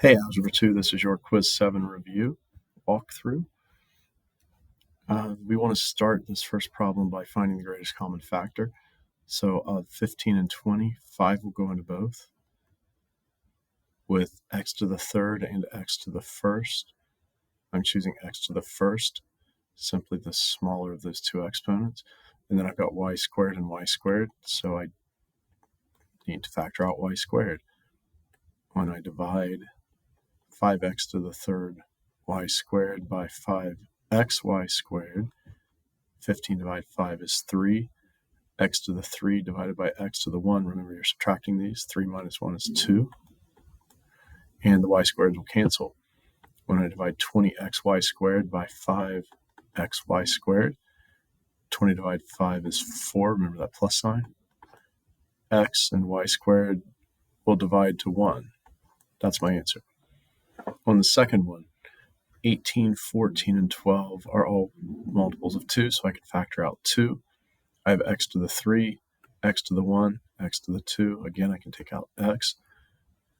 Hey, Algebra 2, this is your Quiz 7 review walkthrough. We want to start this first problem by finding the greatest common factor. So of 15 and 20, 5 will go into both. With x to the third and x to the first, I'm choosing x to the first, simply the smaller of those two exponents. And then I've got y squared and y squared, so I need to factor out y squared. When I divide 5x to the third y squared by 5xy squared, 15 divided by 5 is 3. X to the 3 divided by x to the 1, remember you're subtracting these, 3 minus 1 is 2. And the y squared will cancel. When I divide 20xy squared by 5xy squared, 20 divided by 5 is 4, remember that plus sign. X and y squared will divide to 1. That's my answer. On the second one, 18, 14, and 12 are all multiples of 2, so I can factor out 2. I have x to the 3, x to the 1, x to the 2. Again, I can take out x,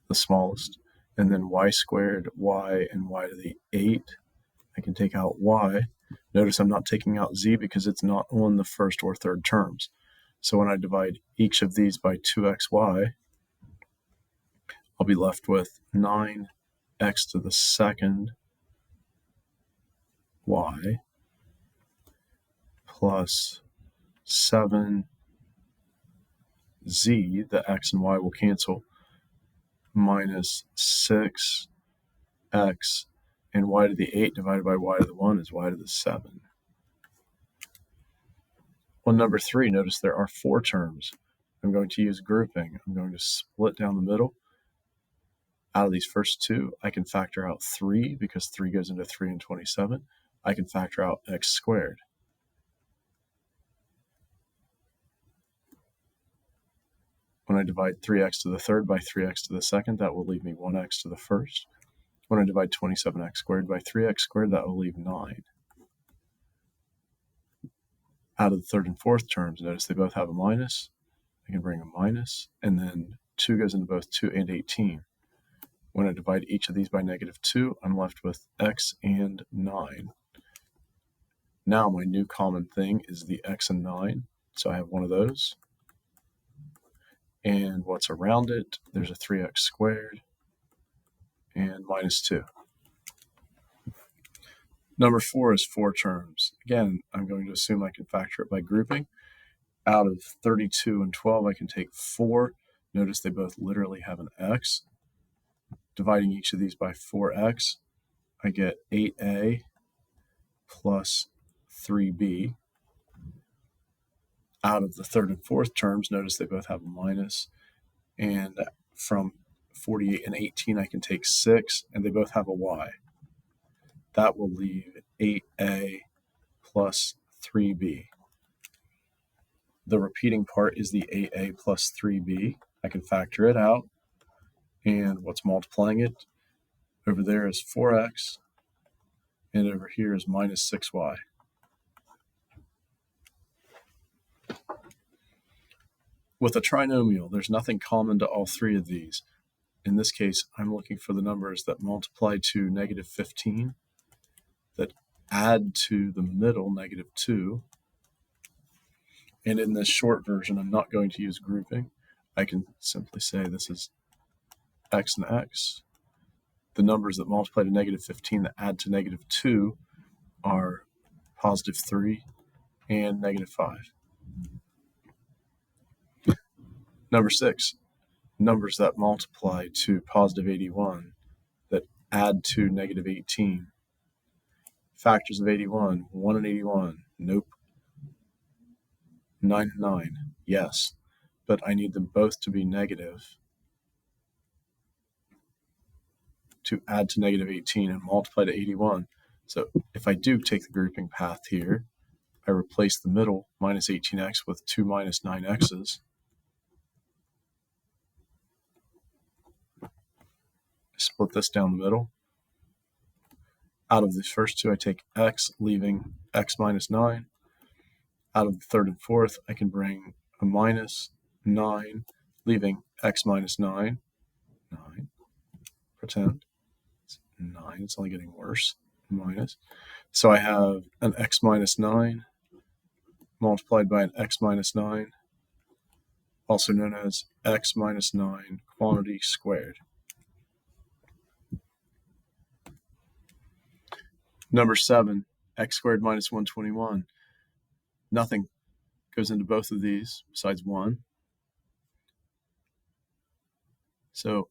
the smallest. And then y squared, y, and y to the 8. I can take out y. Notice I'm not taking out z because it's not on the first or third terms. So when I divide each of these by 2xy, I'll be left with 9x to the second y plus 7z, the x and y will cancel, minus 6x, and y to the 8 divided by y to the 1 is y to the 7. On number 3, notice there are 4 terms. I'm going to use grouping. I'm going to split down the middle. Out of these first 2, I can factor out 3 because 3 goes into 3 and 27. I can factor out x squared. When I divide 3x to the third by 3x to the second, that will leave me 1x to the first. When I divide 27x squared by 3x squared, that will leave 9. Out of the third and fourth terms, notice they both have a minus. I can bring a minus, and then 2 goes into both 2 and 18. When I divide each of these by -2, I'm left with x and 9. Now my new common thing is the x and 9, so I have one of those. And what's around it, there's a 3x squared and -2. Number 4 is 4 terms. Again, I'm going to assume I can factor it by grouping. Out of 32 and 12, I can take 4. Notice they both literally have an x. Dividing each of these by 4x, I get 8a plus 3b. Out of the third and fourth terms, notice they both have a minus. And from 48 and 18, I can take 6, and they both have a y. That will leave 8a plus 3b. The repeating part is the 8a plus 3b. I can factor it out. And what's multiplying it? Over there is 4x, and over here is minus 6y. With a trinomial, there's nothing common to all 3 of these. In this case, I'm looking for the numbers that multiply to -15, that add to the middle, -2. And in this short version, I'm not going to use grouping. I can simply say this is x and x. The numbers that multiply to -15 that add to -2 are +3 and -5. Number 6, numbers that multiply to +81 that add to -18. Factors of 81, 1 and 81, nope. 9 and 9, yes, but I need them both to be negative to add to -18 and multiply to 81. So if I do take the grouping path here, I replace the middle, minus 18x, with 2 minus 9x's. Split this down the middle. Out of these first 2, I take x, leaving x minus 9. Out of the third and fourth, I can bring a minus 9, leaving x minus 9. 9. Pretend. 9. It's only getting worse. Minus. So I have an x minus 9 multiplied by an x minus 9, also known as x minus 9 quantity squared. Number 7, x squared minus 121. Nothing goes into both of these besides 1. So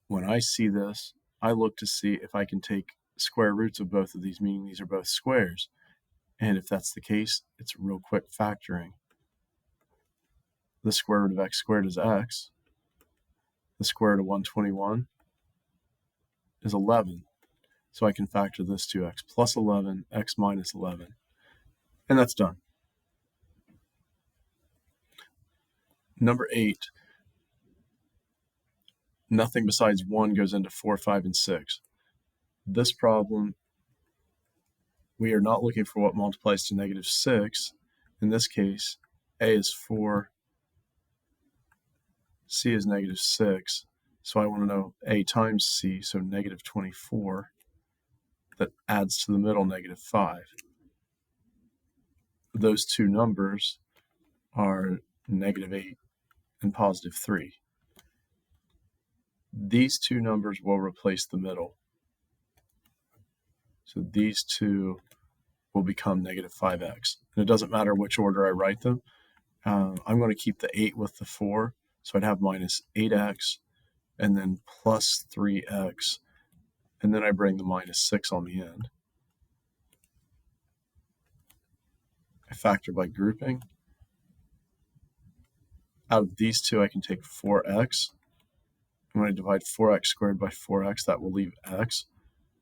when I see this, I look to see if I can take square roots of both of these, meaning these are both squares. And if that's the case, it's real quick factoring. The square root of x squared is x. The square root of 121 is 11. So I can factor this to x plus 11, x minus 11. And that's done. Number 8, nothing besides 1 goes into 4, 5, and 6. This problem, we are not looking for what multiplies to negative 6. In this case, a is 4, c is negative 6. So I want to know a times c, so negative 24, that adds to the middle negative 5. Those two numbers are negative 8 and positive 3. These two numbers will replace the middle. So these two will become negative 5x. And it doesn't matter which order I write them. I'm going to keep the 8 with the 4. So I'd have minus 8x and then plus 3x. And then I bring the minus 6 on the end. I factor by grouping. Out of these two, I can take 4x. When I divide 4x squared by 4x, that will leave x.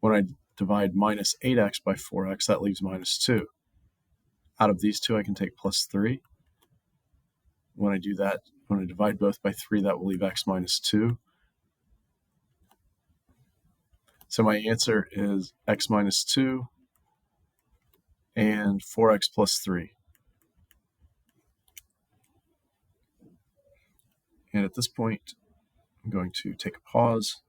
When I divide minus 8x by 4x, that leaves minus 2. Out of these two, I can take plus 3. When I do that, when I divide both by 3, that will leave x minus 2. So my answer is x minus 2 and 4x plus 3. And at this point, I'm going to take a pause